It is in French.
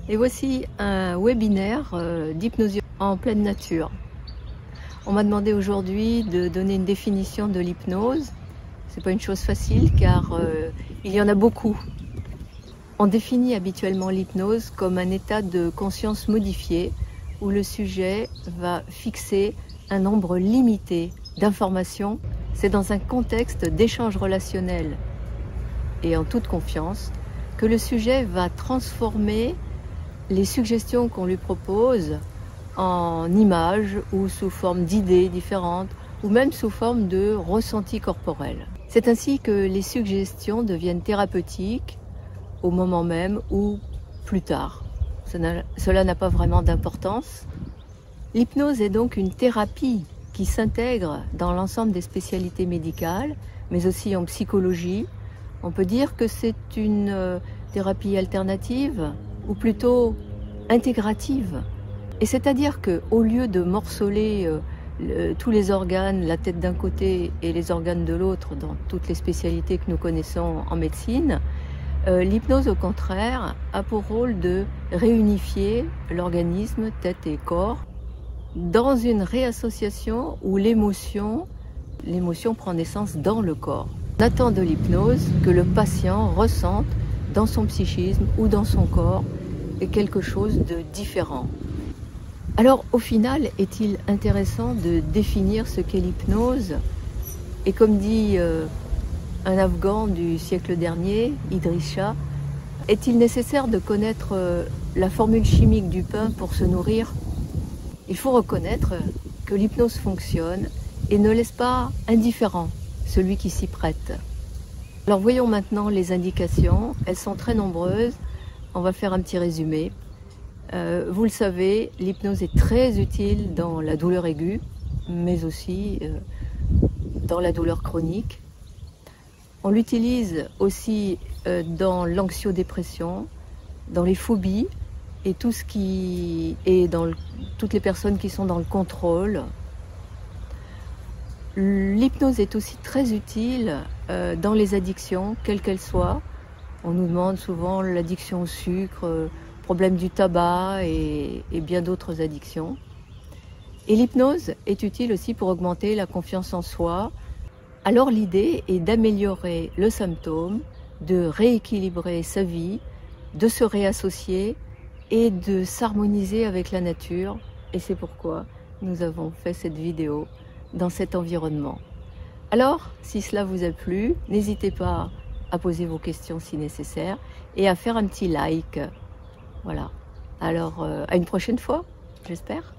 Et voici un webinaire d'hypnose en pleine nature. On m'a demandé aujourd'hui de donner une définition de l'hypnose. C'est pas une chose facile car il y en a beaucoup. On définit habituellement l'hypnose comme un état de conscience modifié où le sujet va fixer un nombre limité d'informations. C'est dans un contexte d'échange relationnel et en toute confiance que le sujet va transformer les suggestions qu'on lui propose en images ou sous forme d'idées différentes ou même sous forme de ressentis corporels. C'est ainsi que les suggestions deviennent thérapeutiques au moment même ou plus tard. Cela n'a pas vraiment d'importance. L'hypnose est donc une thérapie qui s'intègre dans l'ensemble des spécialités médicales, mais aussi en psychologie. On peut dire que c'est une thérapie alternative ou plutôt intégrative. Et c'est-à-dire qu'au lieu de morceler tous les organes, la tête d'un côté et les organes de l'autre dans toutes les spécialités que nous connaissons en médecine, l'hypnose au contraire a pour rôle de réunifier l'organisme, tête et corps, dans une réassociation où l'émotion prend naissance dans le corps. On attend de l'hypnose que le patient ressente dans son psychisme ou dans son corps quelque chose de différent. Alors au final, est-il intéressant de définir ce qu'est l'hypnose? Et comme dit un Afghan du siècle dernier, Idriss Shah, est-il nécessaire de connaître la formule chimique du pain pour se nourrir? Il faut reconnaître que l'hypnose fonctionne et ne laisse pas indifférent celui qui s'y prête. Alors voyons maintenant les indications, elles sont très nombreuses. On va faire un petit résumé. Vous le savez, l'hypnose est très utile dans la douleur aiguë, mais aussi dans la douleur chronique. On l'utilise aussi dans l'anxiodépression, dans les phobies et tout ce qui est dans toutes les personnes qui sont dans le contrôle. L'hypnose est aussi très utile dans les addictions, quelles qu'elles soient. On nous demande souvent l'addiction au sucre, problème du tabac et bien d'autres addictions. Et l'hypnose est utile aussi pour augmenter la confiance en soi. Alors l'idée est d'améliorer le symptôme, de rééquilibrer sa vie, de se réassocier et de s'harmoniser avec la nature. Et c'est pourquoi nous avons fait cette vidéo dans cet environnement. Alors, si cela vous a plu, n'hésitez pas à poser vos questions si nécessaire et à faire un petit like. Voilà. Alors, à une prochaine fois, j'espère.